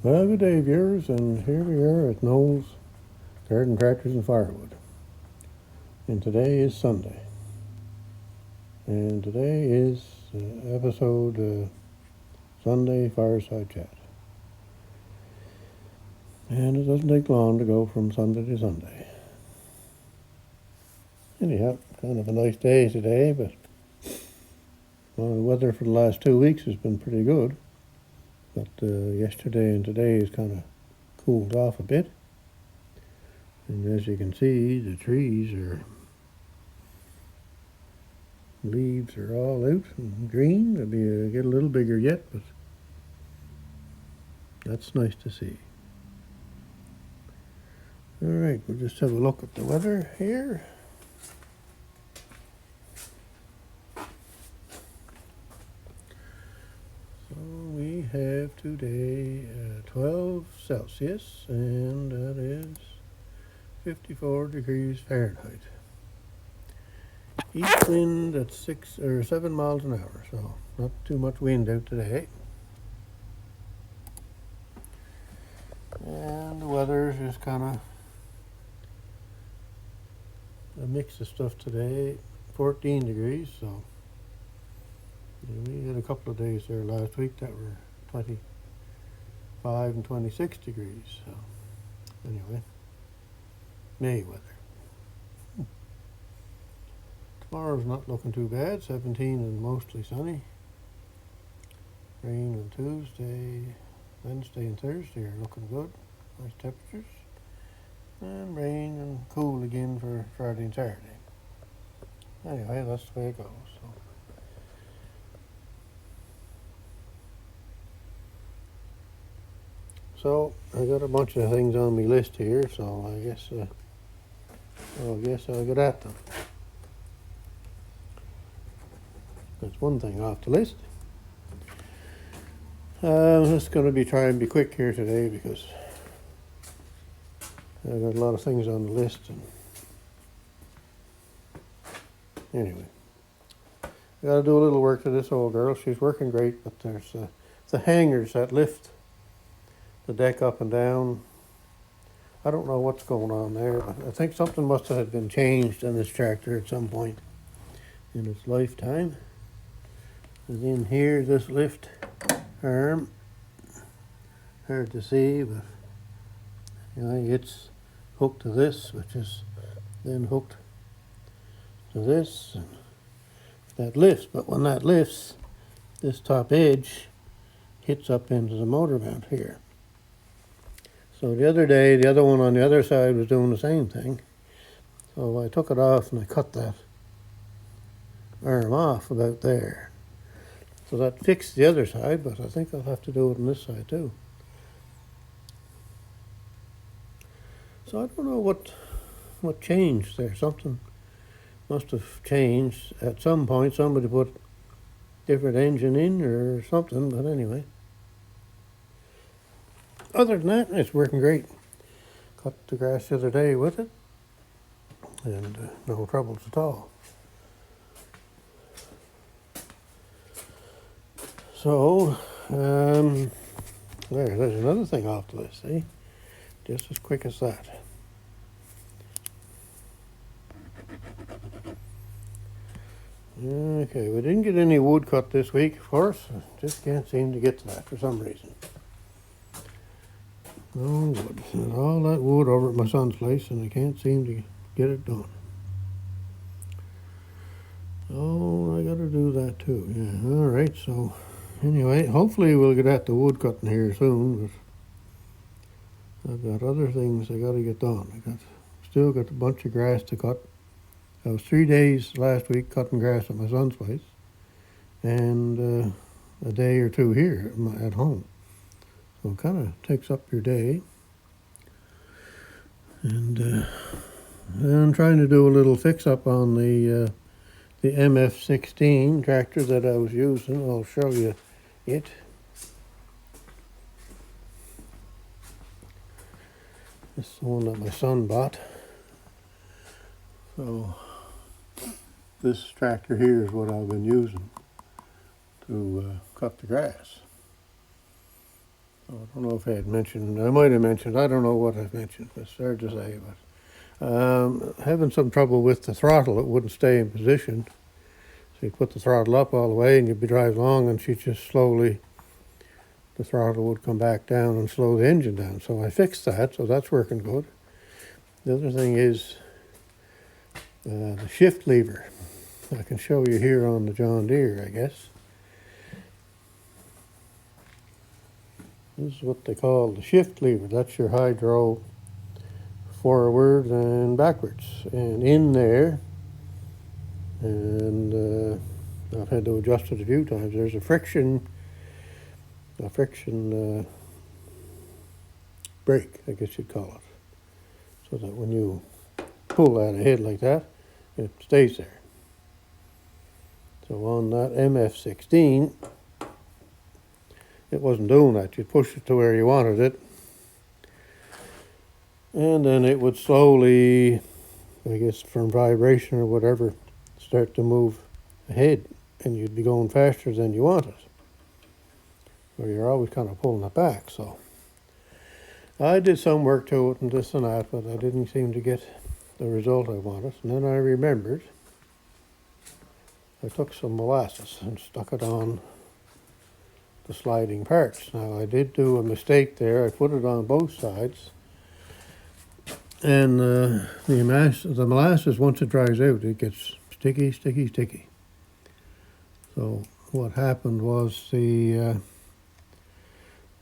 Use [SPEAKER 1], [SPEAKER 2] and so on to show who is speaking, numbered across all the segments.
[SPEAKER 1] Well, good day, viewers, and here we are at Noel's Garden Tractors and Firewood. And today is Sunday. And today is episode Sunday Fireside Chat. And it doesn't take long to go from Sunday to Sunday. Anyhow, kind of a nice day today, but the weather for the last 2 weeks has been pretty good. But yesterday and today has kind of cooled off a bit. And as you can see, the leaves are all out and green. They'll get a little bigger yet, but that's nice to see. All right, we'll just have a look at the weather here. So we have today 12 Celsius, and that is 54 degrees Fahrenheit. East wind at 6 or 7 miles an hour, so not too much wind out today. And the weather is just kind of a mix of stuff today. 14 degrees, so we had a couple of days there last week that were 25 and 26 degrees. So anyway, May weather. Tomorrow's not looking too bad. 17 and mostly sunny. Rain on Tuesday, Wednesday and Thursday are looking good. Nice temperatures. And rain and cool again for Friday and Saturday. Anyway, that's the way it goes. So I got a bunch of things on my list here, so I guess I'll get at them. That's one thing off the list. I'm just going to be trying to be quick here today because I've got a lot of things on the list. And anyway, I got to do a little work to this old girl. She's working great, but there's the hangers that lift the deck up and down. I don't know what's going on there, but I think something must have been changed in this tractor at some point in its lifetime. And in here, this lift arm, hard to see, but it's hooked to this, which is then hooked to this, and that lifts. But when that lifts, this top edge hits up into the motor mount here. So the other day, the other one on the other side was doing the same thing. So I took it off and I cut that arm off about there. So that fixed the other side, but I think I'll have to do it on this side too. So I don't know what changed there. Something must have changed at some point. Somebody put different engine in or something, but anyway. Other than that, it's working great. Cut the grass the other day with it, and no troubles at all. So, there's another thing off the list, see? Just as quick as that. Okay, we didn't get any wood cut this week, of course. Just can't seem to get to that for some reason. No wood. And all that wood over at my son's place, and I can't seem to get it done. Oh, I got to do that too. Yeah, all right, so anyway, hopefully we'll get at the wood cutting here soon, but I've got other things I got to get done. Still got a bunch of grass to cut. I was 3 days last week cutting grass at my son's place, and a day or two here at home. So it kind of takes up your day. And I'm trying to do a little fix-up on the MF16 tractor that I was using. I'll show you it. This is the one that my son bought. So this tractor here is what I've been using to cut the grass. I don't know if I had mentioned, I might have mentioned, I don't know what I've mentioned, it's hard to say, but having some trouble with the throttle, it wouldn't stay in position. So you put the throttle up all the way and you'd be driving along and she'd just slowly, the throttle would come back down and slow the engine down. So I fixed that, so that's working good. The other thing is the shift lever. I can show you here on the John Deere, I guess. This is what they call the shift lever. That's your hydro forward and backwards. And in there, and I've had to adjust it a few times, there's a friction brake, I guess you'd call it. So that when you pull that ahead like that, it stays there. So on that MF16, it wasn't doing that. You'd push it to where you wanted it, and then it would slowly, I guess from vibration or whatever, start to move ahead, and you'd be going faster than you wanted. So you're always kind of pulling it back. So I did some work to it and this and that, but I didn't seem to get the result I wanted. And then I remembered I took some molasses and stuck it on the sliding parts. Now I did do a mistake there. I put it on both sides, and the molasses, once it dries out, it gets sticky. So what happened was the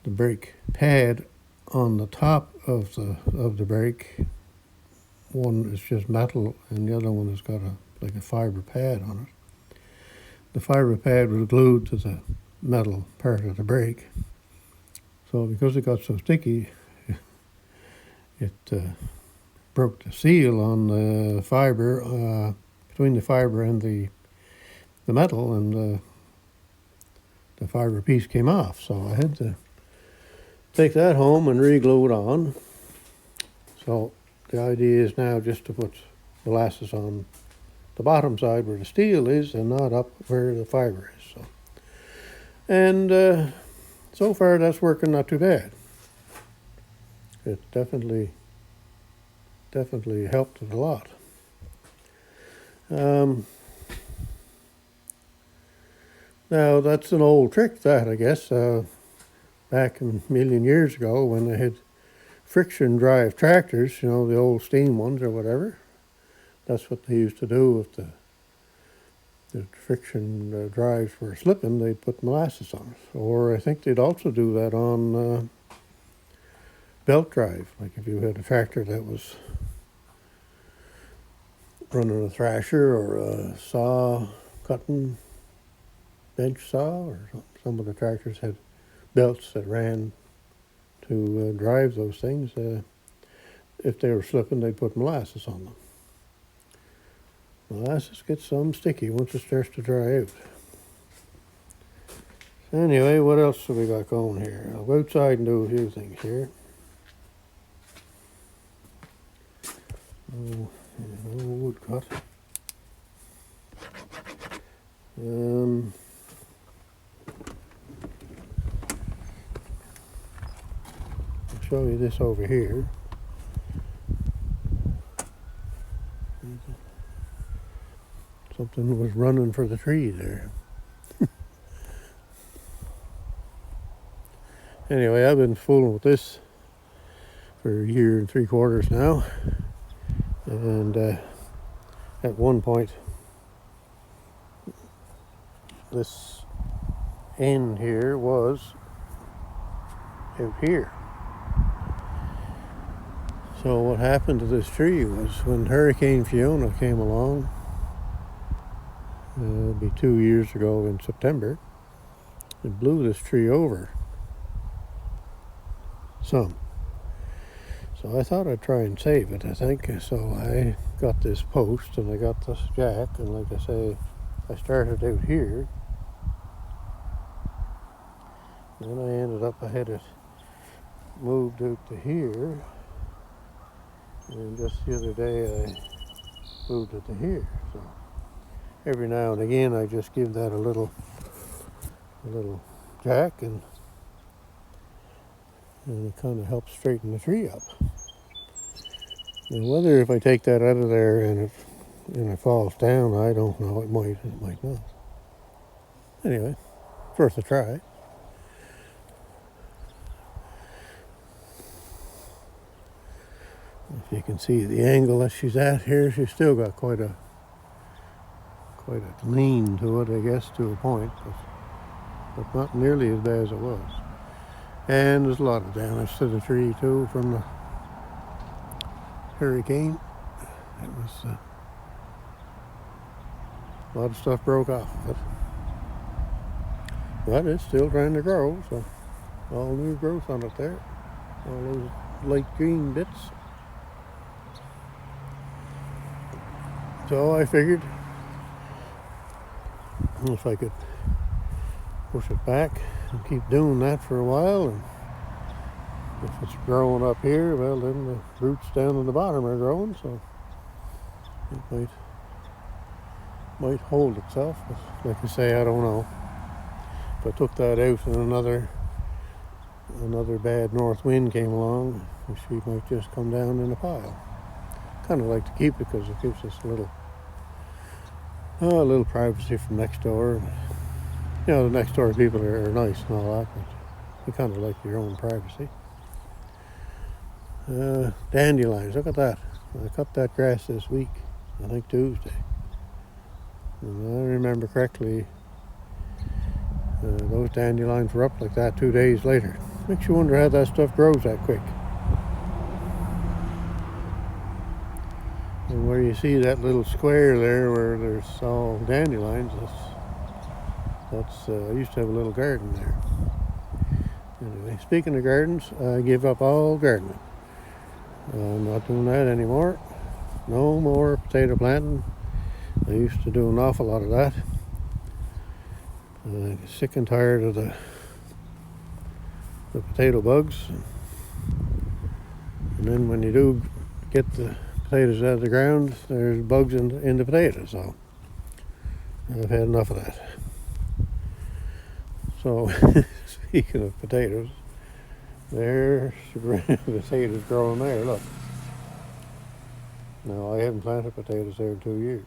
[SPEAKER 1] brake pad on the top of the brake, one is just metal and the other one has got like a fiber pad on it. The fiber pad was glued to the metal part of the brake. So because it got so sticky, it broke the seal on the fiber, between the fiber and the metal, and the fiber piece came off. So I had to take that home and re-glue it on. So the idea is now just to put molasses on the bottom side where the steel is and not up where the fiber is. So, and so far that's working not too bad. It definitely helped it a lot. Now that's an old trick, that I guess. Back a million years ago when they had friction drive tractors, the old steam ones or whatever. That's what they used to do if the friction drives were slipping. They'd put molasses on it. Or I think they'd also do that on belt drive. Like if you had a tractor that was running a thrasher or a saw cutting bench saw, or some of the tractors had belts that ran to drive those things. If they were slipping, they'd put molasses on them. Molasses gets some sticky once it starts to dry out. Anyway, what else have we got going here? I'll go outside and do a few things here. Oh, wood cut. I'll show you this over here. Something was running for the tree there. Anyway, I've been fooling with this for a year and 3/4 now. And at one point, this end here was out here. So what happened to this tree was when Hurricane Fiona came along, it'll be 2 years ago in September, it blew this tree over some. So I thought I'd try and save it, I think. So I got this post and I got this jack, and like I say, I started out here. Then I ended up, I had it moved out to here. And just the other day I moved it to here. So every now and again I just give that a little jack, and and it kind of helps straighten the tree up. Now whether if I take that out of there and it falls down, I don't know. It might not. Anyway, it's worth a try. If you can see the angle that she's at here, she's still got quite a lean to it, I guess, to a point, but not nearly as bad as it was. And there's a lot of damage to the tree too from the hurricane. It was a lot of stuff broke off of it, but it's still trying to grow. So all new growth on it there, all those light green bits. So I figured if I could push it back and keep doing that for a while, and if it's growing up here, well then the roots down in the bottom are growing, so it might hold itself. But like I say, I don't know. If I took that out and another bad north wind came along, she might just come down in a pile. Kind of like to keep it because it gives us a little privacy from next door. You know, the next door people are nice and all that, but you kind of like your own privacy. Dandelions, look at that. I cut that grass this week, I think Tuesday. And I remember correctly, those dandelions were up like that 2 days later. Makes you wonder how that stuff grows that quick. And where you see that little square there where there's all dandelions, that's I used to have a little garden there. Anyway, speaking of gardens, I give up all gardening. I'm not doing that anymore. No more potato planting. I used to do an awful lot of that. I'm sick and tired of the potato bugs. And then when you do get the potatoes out of the ground, there's bugs in the potatoes. So I've had enough of that. So speaking of potatoes, there's potatoes growing there, look. No, I haven't planted potatoes there in 2 years.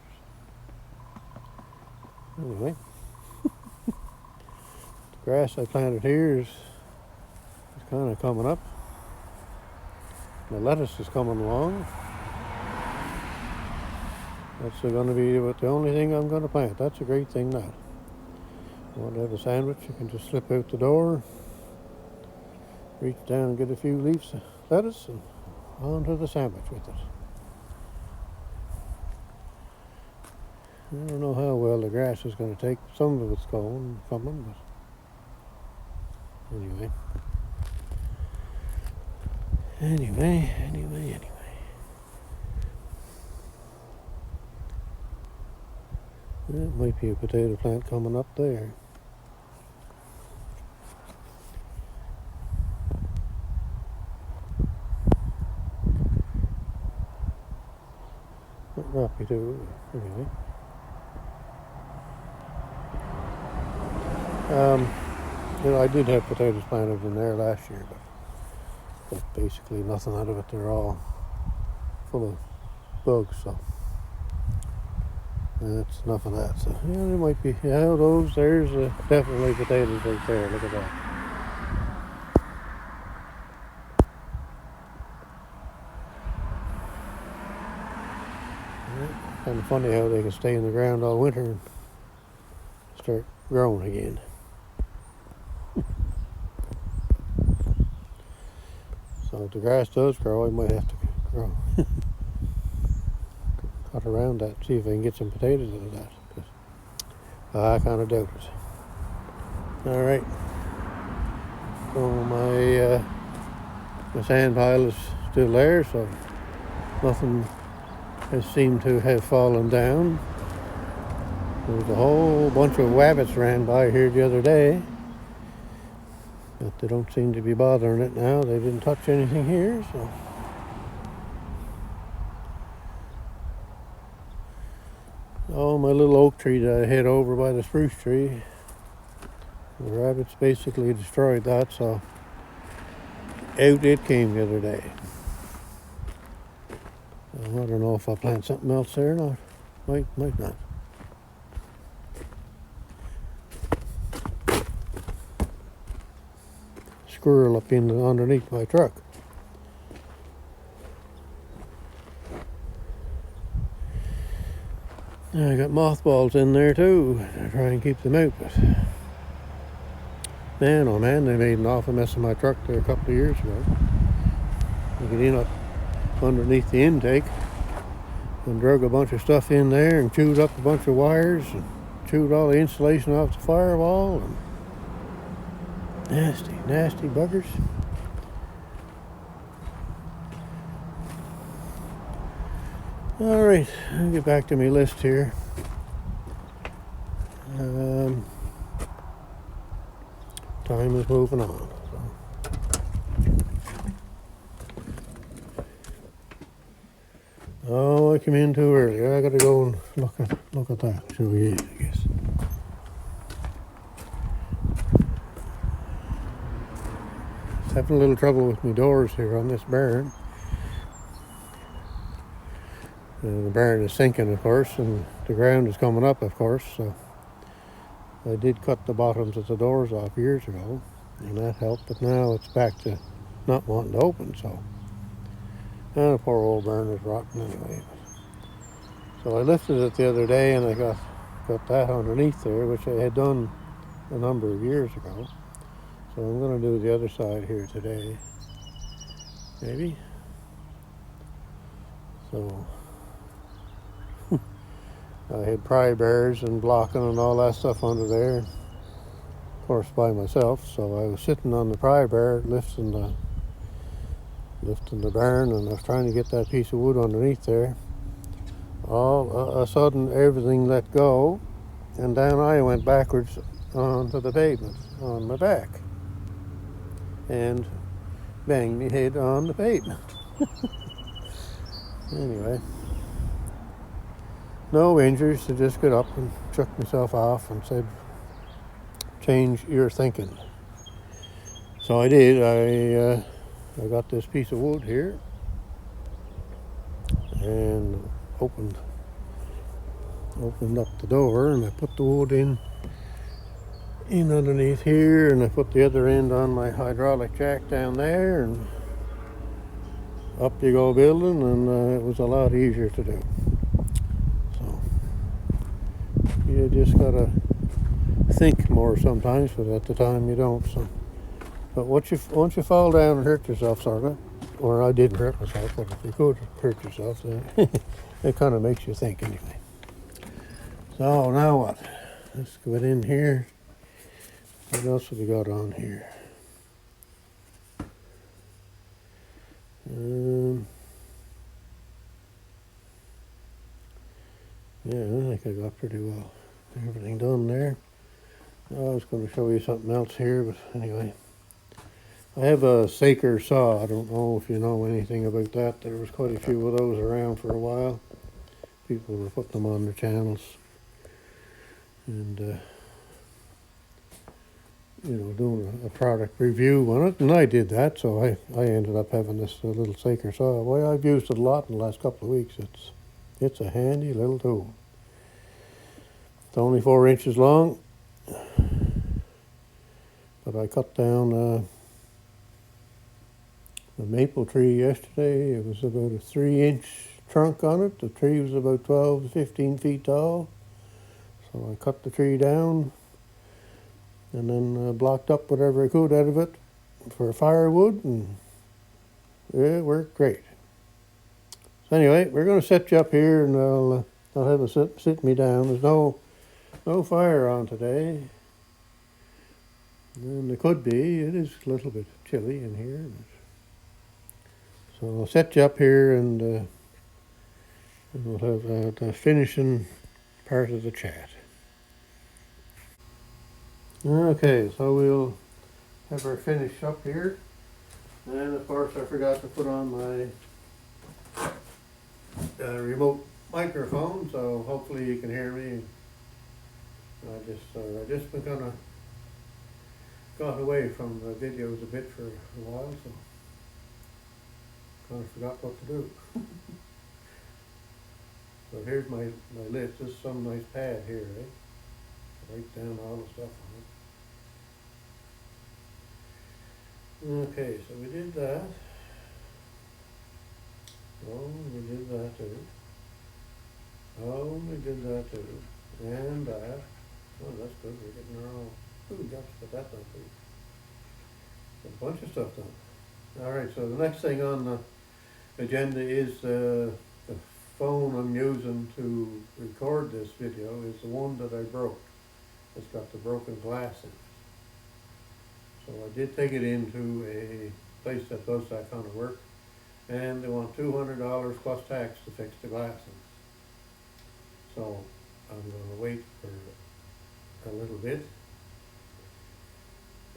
[SPEAKER 1] Anyway, the grass I planted here is kind of coming up. The lettuce is coming along. That's going to be the only thing I'm going to plant. That's a great thing now. You want to have a sandwich, you can just slip out the door, reach down and get a few leaves of lettuce and onto the sandwich with it. I don't know how well the grass is going to take. Some of it's coming, but anyway. There might be a potato plant coming up there. Might not be too, anyway. I did have potatoes planted in there last year, but basically nothing out of it. They're all full of bugs, so that's enough of that. So yeah, there might be, there's definitely potatoes right there. Look at that. Kind of funny how they can stay in the ground all winter and start growing again. So if the grass does grow, I might have to grow. Cut around that, see if I can get some potatoes out of that. I kind of doubt it. All right. So my sand pile is still there, so nothing has seemed to have fallen down. There was a whole bunch of wabbits ran by here the other day, but they don't seem to be bothering it now. They didn't touch anything here, so. Oh, my little oak tree that I hid over by the spruce tree, the rabbits basically destroyed that, so out it came the other day. I don't know if I'll plant something else there or not. Might not. Squirrel up in underneath my truck. I got mothballs in there too to try and keep them out, but man, oh man, they made an awful mess of my truck there a couple of years ago. You get in up underneath the intake and drug a bunch of stuff in there and chewed up a bunch of wires and chewed all the insulation off the firewall and nasty buggers. All right, I'll get back to my list here. Time is moving on. Oh, I came in too early. I gotta go and look at that. Show you, I guess. Having a little trouble with my doors here on this barn. The barn is sinking, of course, and the ground is coming up, of course. So I did cut the bottoms of the doors off years ago, and that helped. But now it's back to not wanting to open. So the poor old barn is rotten anyway. So I lifted it the other day, and I got that underneath there, which I had done a number of years ago. So I'm going to do the other side here today, maybe. So I had pry bars and blocking and all that stuff under there, of course by myself. So I was sitting on the pry bar, lifting the barn, and I was trying to get that piece of wood underneath there. All of a sudden, everything let go, and down I went backwards onto the pavement on my back, and banged my head on the pavement. Anyway, no injuries. I just got up and shook myself off and said, change your thinking. So I did. I got this piece of wood here and opened up the door, and I put the wood in underneath here, and I put the other end on my hydraulic jack down there, and up you go building, and it was a lot easier to do. So you just gotta think more sometimes, but at the time you don't. So, but once you fall down and hurt yourself, sort of, or I didn't hurt myself, but if you could hurt yourself, then it kind of makes you think anyway. So now what? Let's go in here. What else have we got on here? Yeah, I think I got pretty well everything done there. I was going to show you something else here, but anyway. I have a Saker saw. I don't know if you know anything about that. There was quite a few of those around for a while. People were putting them on their channels. And, doing a product review on it. And I did that, so I ended up having this little Saker saw. Well, I've used it a lot in the last couple of weeks. It's a handy little tool. It's only 4 inches long. But I cut down a maple tree yesterday. It was about a 3-inch trunk on it. The tree was about 12 to 15 feet tall. So I cut the tree down and then blocked up whatever I could out of it for firewood, and it worked great. So anyway, we're going to set you up here, and I'll have a sit me down. There's no fire on today. And there could be. It is a little bit chilly in here. So I'll set you up here, and we'll have the finishing part of the chat. Okay, so we'll have our finish up here. And of course I forgot to put on my remote microphone, so hopefully you can hear me. I just been kind of got away from the videos a bit for a while, so Kind of forgot what to do. So here's my list. This is some nice pad here, eh? Write down all the stuff on it. Okay, so we did that. Oh, we did that too. Oh, we did that too. And that. Oh, that's good. We're getting our own. Ooh, got to put that done too. A bunch of stuff done. All right, so the next thing on the agenda is the phone I'm using to record this video is the one that I broke. It's got the broken glass in it. So I did take it into a place that does that kind of work, and they want $200 plus tax to fix the glass in it. So I'm going to wait for a little bit,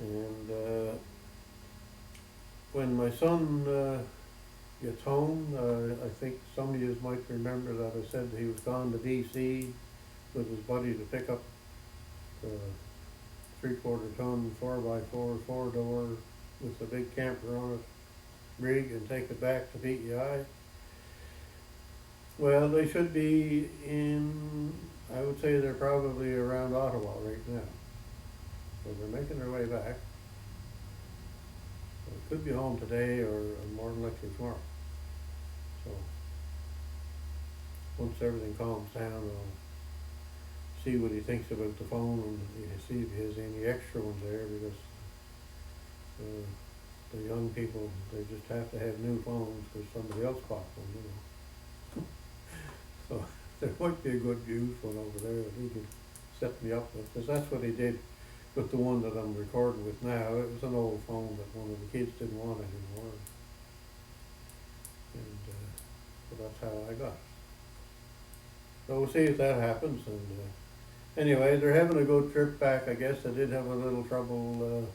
[SPEAKER 1] and when my son gets home, I think some of you might remember that I said he was gone to DC with his buddy to pick up the 3/4 ton 4x4 4-door with a big camper on it rig and take it back to PEI. Well, they should be in, I would say they're probably around Ottawa right now. So they're making their way back. So it could be home today or more than likely tomorrow. So once everything calms down, I'll see what he thinks about the phone and see if he has any extra ones there, because the young people, they just have to have new phones because somebody else bought one, you know. So there might be a good used one over there that he could set me up with, because that's what he did with the one that I'm recording with now. It was an old phone that one of the kids didn't want anymore, and so that's how I got it. So we'll see if that happens. And anyway, they're having a good trip back. I guess they did have a little trouble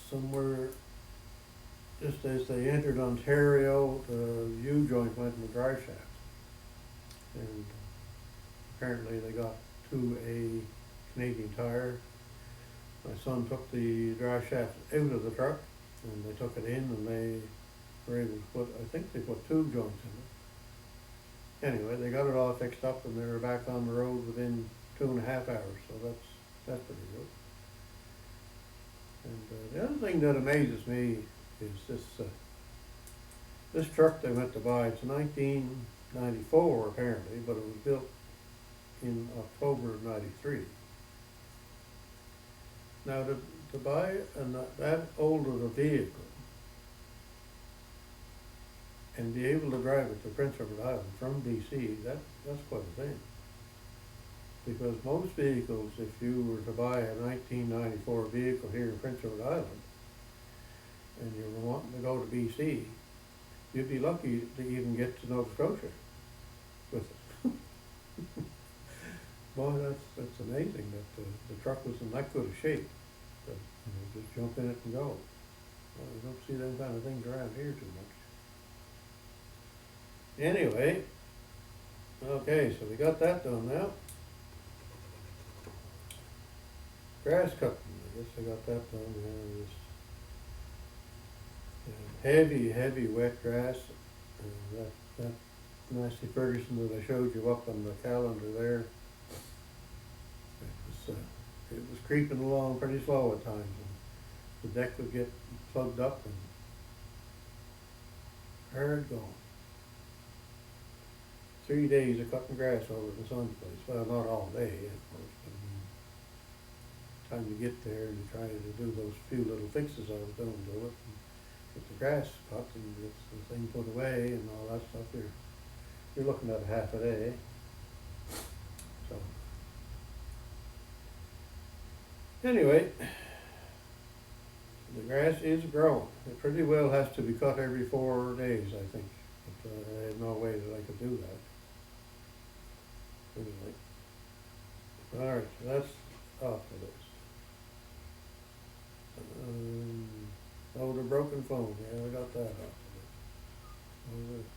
[SPEAKER 1] somewhere just as they entered Ontario. The U-joint went in the drive shaft, and apparently they got to a Canadian Tire. My son took the drive shaft out of the truck, and they took it in, and they were able to put, I think they put 2 joints in it. Anyway, they got it all fixed up, and they were back on the road within 2.5 hours, so that's pretty good. And the other thing that amazes me is this truck they went to buy. It's 1994 apparently, but it was built in October of '93. Now to buy that old of a vehicle and be able to drive it to Prince Edward Island from BC, that's quite a thing. Because most vehicles, if you were to buy a 1994 vehicle here in Prince Edward Island, and you were wanting to go to BC, you'd be lucky to even get to Nova Scotia with it. Boy, that's amazing that the truck was in that good a shape. But just jump in it and go. Well, you don't see them kind of things around here too much. Anyway, okay, so we got that done now. Grass cutting, I guess I got that done. Heavy wet grass. That nasty Ferguson that I showed you up on the calendar there, it was creeping along pretty slow at times, and the deck would get plugged up and hard going. 3 days of cutting grass over at the son's place. Well, not all day, of course, but time you get there and you try to do those few little fixes I was doing to it, and get the grass cut and get the thing put away and all that stuff, you're looking at half a day. So anyway, the grass is growing. It pretty well has to be cut every 4 days, I think. But I had no way that I could do that. Anyway. Alright, so that's off the list. Oh, the broken phone. Yeah, I got that off the list.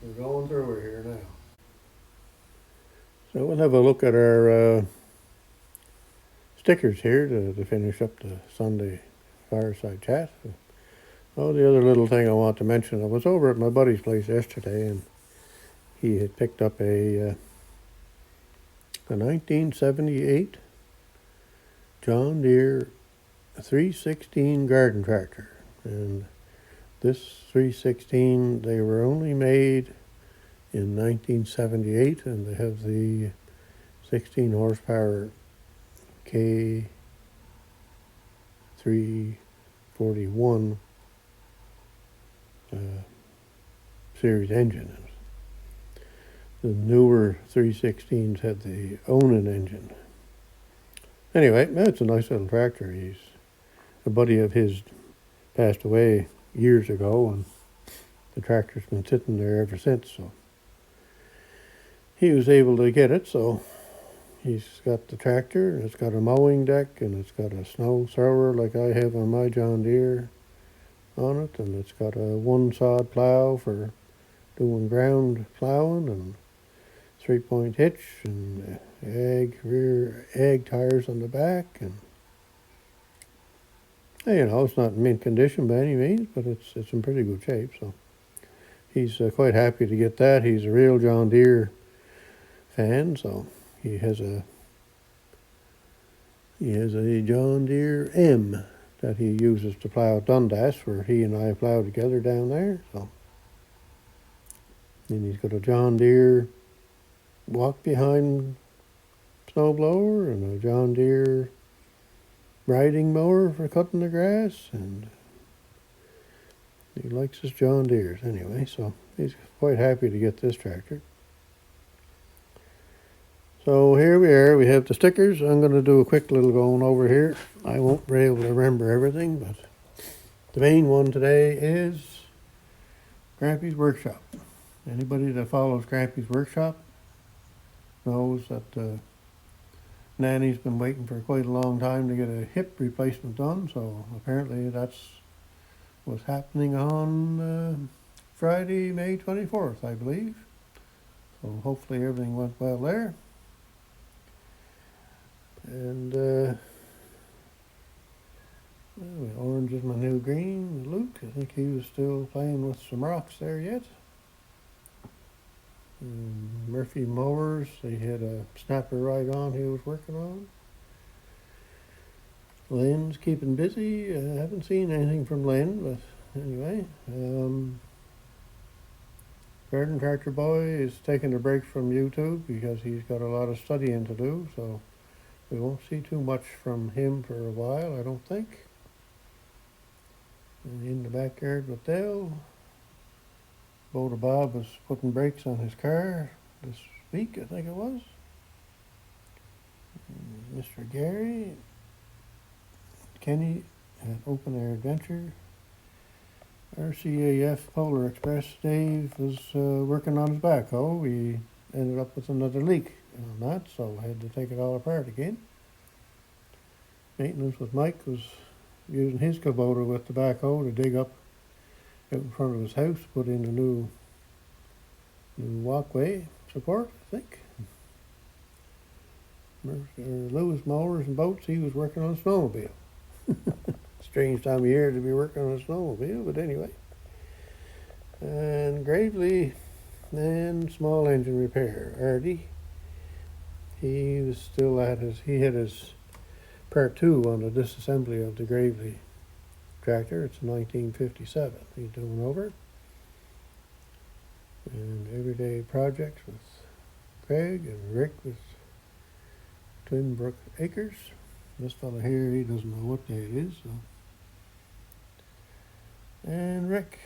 [SPEAKER 1] We're going through it here now. So we'll have a look at our stickers here to finish up the Sunday fireside chat. Oh, the other little thing I want to mention, I was over at my buddy's place yesterday, and he had picked up a 1978 John Deere 316 garden tractor. And this 316, they were only made in 1978, and they have the 16 horsepower K341 series engine in it. The newer 316s had the Onan engine. Anyway, that's a nice little tractor. A buddy of his passed away years ago, and the tractor's been sitting there ever since. So he was able to get it. So he's got the tractor, and it's got a mowing deck, and it's got a snow thrower like I have on my John Deere on it, and it's got a one-sod plow for doing ground plowing, and 3-point hitch, and rear ag tires on the back, and it's not in mint condition by any means, but it's in pretty good shape. So he's quite happy to get that. He's a real John Deere fan, so he has a John Deere M that he uses to plow Dundas, where he and I plow together down there. So then he's got a John Deere walk behind snowblower and a John Deere riding mower for cutting the grass, and he likes his John Deeres anyway, so he's quite happy to get this tractor. So here we are, we have the stickers. I'm going to do a quick little going over here. I won't be able to remember everything, but the main one today is Grampy's Workshop. Anybody that follows Grampy's Workshop knows that Nanny's been waiting for quite a long time to get a hip replacement done, so apparently that's what's happening on Friday, May 24th, I believe. So hopefully everything went well there. And orange is my new green. Luke, I think he was still playing with some rocks there yet. And Murphy mowers, they had a snapper right on he was working on. Lynn's keeping busy. I haven't seen anything from Lynn, but anyway. Garden Tractor Boy is taking a break from YouTube because he's got a lot of studying to do, so we won't see too much from him for a while, I don't think. And in the backyard with Dale, Boda Bob was putting brakes on his car this week, I think it was. And Mr. Gary, Kenny at Open Air Adventure, RCAF Polar Express, Dave was working on his backhoe. We ended up with another leak on that, so I had to take it all apart again. Maintenance with Mike was using his Kubota with the backhoe to dig up out in front of his house, put in a new walkway support, I think. Lewis Mowers and Boats, he was working on a snowmobile. Strange time of year to be working on a snowmobile, but anyway. And Gravely and small engine repair. Artie, he was still he had his part 2 on the disassembly of the Gravely tractor. It's 1957. He's doing over. And everyday projects with Craig and Rick with Twin Brook Acres. This fellow here, he doesn't know what day it is. So. And Rick's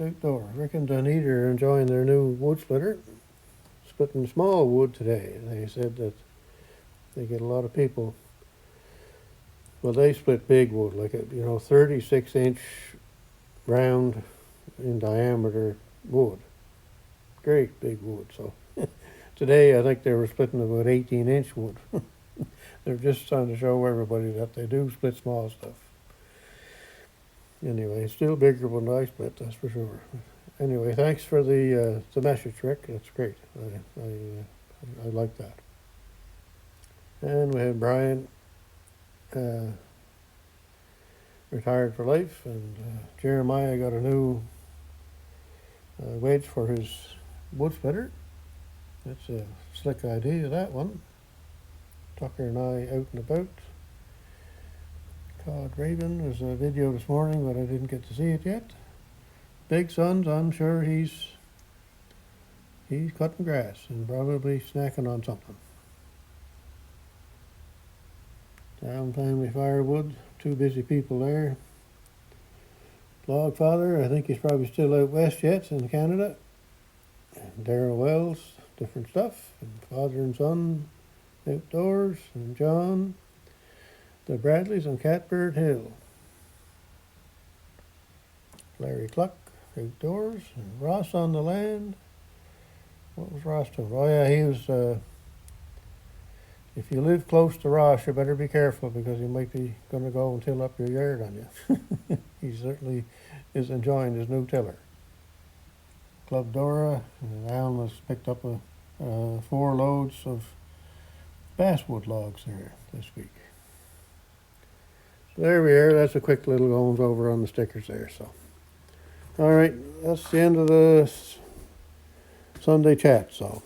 [SPEAKER 1] outdoor. Rick and Donita are enjoying their new wood splitter, splitting small wood today. They said that they get a lot of people. Well, they split big wood, like 36-inch round in diameter wood. Great big wood. So today I think they were splitting about 18-inch wood. They're just trying to show everybody that they do split small stuff. Anyway, it's still bigger than I split, that's for sure. Anyway, thanks for the message, Rick. That's great. I like that. And we have Brian retired for life, and Jeremiah got a new wedge for his wood splitter. That's a slick idea, that one. Tucker and I out and about. Cod Raven, there's a video this morning, but I didn't get to see it yet. Big Sons, I'm sure he's cutting grass and probably snacking on something. Down family Firewood, two busy people there. Log Father, I think he's probably still out west yet in Canada. And Daryl Wells, different stuff. And father and son outdoors. And John, the Bradleys on Catbird Hill. Larry Cluck outdoors. And Ross on the land. What was Ross doing? Oh yeah, he was... if you live close to Ross, you better be careful because he might be going to go and till up your yard on you. He certainly is enjoying his new tiller. Club Dora, and Alan has picked up 4 loads of basswood logs there this week. So there we are. That's a quick little going over on the stickers there. So, all right, that's the end of the Sunday chat. So.